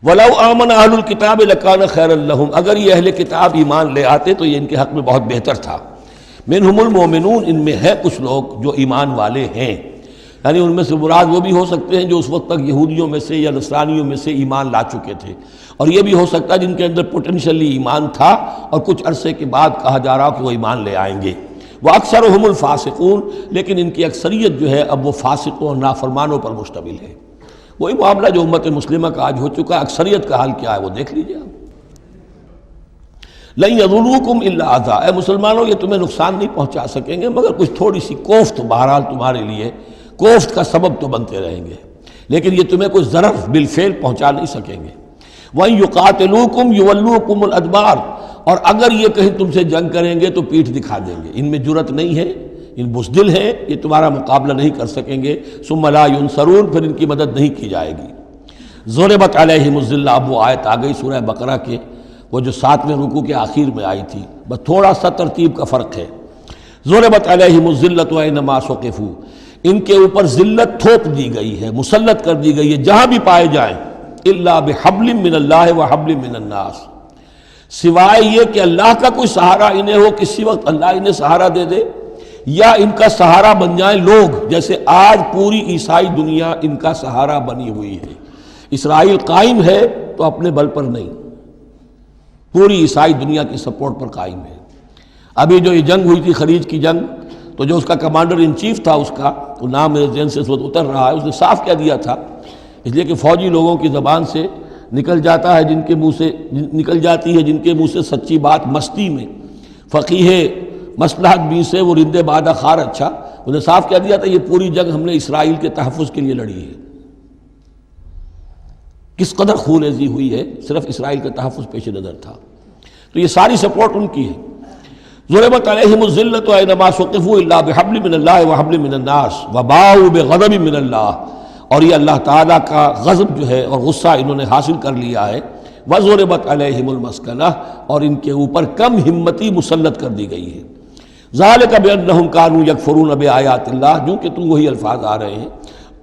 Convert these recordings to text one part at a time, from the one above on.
وَلَوْ آمَنَ أَهْلُ الْكِتَابِ لَكَانَ خَيْرًا لَهُمْ، اگر یہ اہل کتاب ایمان لے آتے تو یہ ان کے حق میں بہت بہتر تھا۔ مِنْهُمُ الْمُؤْمِنُونَ، ان میں ہے کچھ لوگ جو ایمان والے ہیں، یعنی ان میں سے مراد وہ بھی ہو سکتے ہیں جو اس وقت تک یہودیوں میں سے یا نصرانیوں میں سے ایمان لا چکے تھے، اور یہ بھی ہو سکتا ہے جن کے اندر پوٹینشلی ایمان تھا اور کچھ عرصے کے بعد کہا جا رہا کہ وہ ایمان لے آئیں گے۔ وَأَكْثَرُهُمُ الْفَاسِقُونَ، لیکن ان کی اکثریت جو ہے اب وہ فاسقوں اور نافرمانوں پر مشتمل ہے۔ وہی معاملہ جو امت مسلمہ کا آج ہو چکا، اکثریت کا حال کیا ہے وہ دیکھ لیجیے آپ۔ لَن يَضُرُّوكُمْ إِلَّا أَذًى، اے مسلمانوں یہ تمہیں نقصان نہیں پہنچا سکیں گے مگر کچھ تھوڑی سی کوفت، بہرحال تمہارے لیے کوفت کا سبب تو بنتے رہیں گے، لیکن یہ تمہیں کوئی ضرر بالفعل پہنچا نہیں سکیں گے۔ وَإِن يُقَاتِلُوكُمْ يُوَلُّوكُمُ الْأَدْبَارَ، اور اگر یہ کہیں تم سے جنگ کریں گے تو پیٹھ دکھا دیں گے، ان میں جرأت نہیں ہے، ان بزدل ہیں، یہ تمہارا مقابلہ نہیں کر سکیں گے۔ ثم لا ينصرون، پھر ان کی مدد نہیں کی جائے گی۔ ضربت علیہم الذلہ، اب وہ آیت آ گئی سورہ بقرہ کے وہ جو 7ویں رکوع کے آخر میں آئی تھی، بس تھوڑا سا ترتیب کا فرق ہے۔ ضربت علیہم الذلۃ اینما ثقفوا، ان کے اوپر ذلت تھوپ دی گئی ہے، مسلط کر دی گئی ہے جہاں بھی پائے جائیں، الا بحبل من اللہ وحبل من الناس، سوائے یہ کہ اللہ کا کوئی سہارا انہیں ہو، کسی وقت اللہ انہیں سہارا دے دے، یا ان کا سہارا بن جائیں لوگ، جیسے آج پوری عیسائی دنیا ان کا سہارا بنی ہوئی ہے۔ اسرائیل قائم ہے تو اپنے بل پر نہیں، پوری عیسائی دنیا کی سپورٹ پر قائم ہے۔ ابھی جو یہ جنگ ہوئی تھی خلیج کی جنگ، تو جو اس کا کمانڈر ان چیف تھا، اس کا وہ نام میرے ذہن سے اس وقت اتر رہا ہے، اس نے صاف کہہ دیا تھا، اس لیے کہ فوجی لوگوں کی زبان سے نکل جاتا ہے، جن کے منہ سے نکل جاتی ہے، جن کے منہ سے سچی بات مستی میں، فقیہ مصلحت بھی سے وہ رندے بادہ خار اچھا، انہوں نے صاف کہہ دیا تھا یہ پوری جنگ ہم نے اسرائیل کے تحفظ کے لیے لڑی ہے۔ کس قدر خون ریزی ہوئی ہے، صرف اسرائیل کا تحفظ پیش نظر تھا، تو یہ ساری سپورٹ ان کی ہے۔ ضربت علیہم الذلۃ اینما ثقفوا الا بحبل من اللہ وحبل من الناس وباؤوا بغضب من اللہ، اور یہ اللہ تعالیٰ کا غضب جو ہے اور غصہ انہوں نے حاصل کر لیا ہے۔ وضربت علیہم المسکنہ، اور ان کے اوپر کم ہمتی مسلط کر دی گئی ہے۔ ذالک بانہم کانوا یکفرون بآیات اللہ، جو کہ تو وہی الفاظ آ رہے ہیں،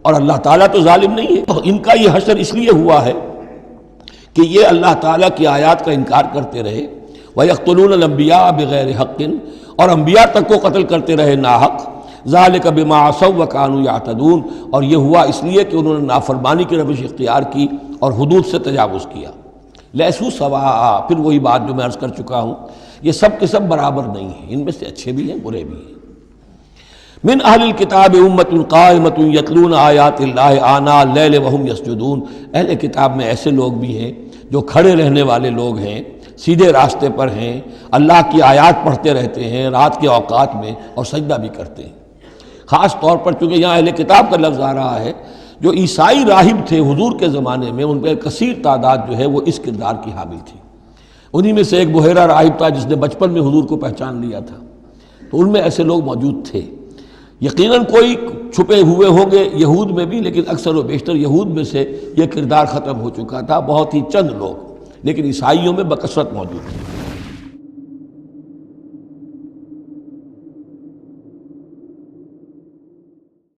اور اللہ تعالیٰ تو ظالم نہیں ہے۔ ان کا یہ حشر اس لیے ہوا ہے کہ یہ اللہ تعالیٰ کی آیات کا انکار کرتے رہے، وَيَقْتُلُونَ الْأَنْبِيَاءَ بِغَيْرِ حَقٍّ، اور انبیاء تک کو قتل کرتے رہے ناحق۔ ذَلِكَ بِمَا عَصَوْا وَكَانُوا يَعْتَدُونَ، اور یہ ہوا اس لیے کہ انہوں نے نافرمانی کی روش اختیار کی اور حدود سے تجاوز کیا۔ لیسوا سواء، پھر وہی بات جو میں عرض کر چکا ہوں، یہ سب کے سب برابر نہیں ہیں، ان میں سے اچھے بھی ہیں برے بھی ہیں۔ من اہل الکتاب امۃ قائمۃ یتلون آیات اللہ آناء اللیل وہم یسجدون، اہل کتاب میں ایسے لوگ بھی ہیں جو کھڑے رہنے والے لوگ ہیں، سیدھے راستے پر ہیں، اللہ کی آیات پڑھتے رہتے ہیں رات کے اوقات میں اور سجدہ بھی کرتے ہیں۔ خاص طور پر چونکہ یہاں اہل کتاب کا لفظ آ رہا ہے، جو عیسائی راہب تھے حضور کے زمانے میں، ان پہ کثیر تعداد جو ہے وہ اس کردار کی حامل تھی۔ انہی میں سے ایک بحیرہ راہب تھا جس نے بچپن میں حضور کو پہچان لیا تھا، تو ان میں ایسے لوگ موجود تھے۔ یقیناً کوئی چھپے ہوئے ہوں گے یہود میں بھی، لیکن اکثر و بیشتر یہود میں سے یہ کردار ختم ہو چکا تھا، بہت ہی چند لوگ، لیکن عیسائیوں میں بکثرت موجود تھے۔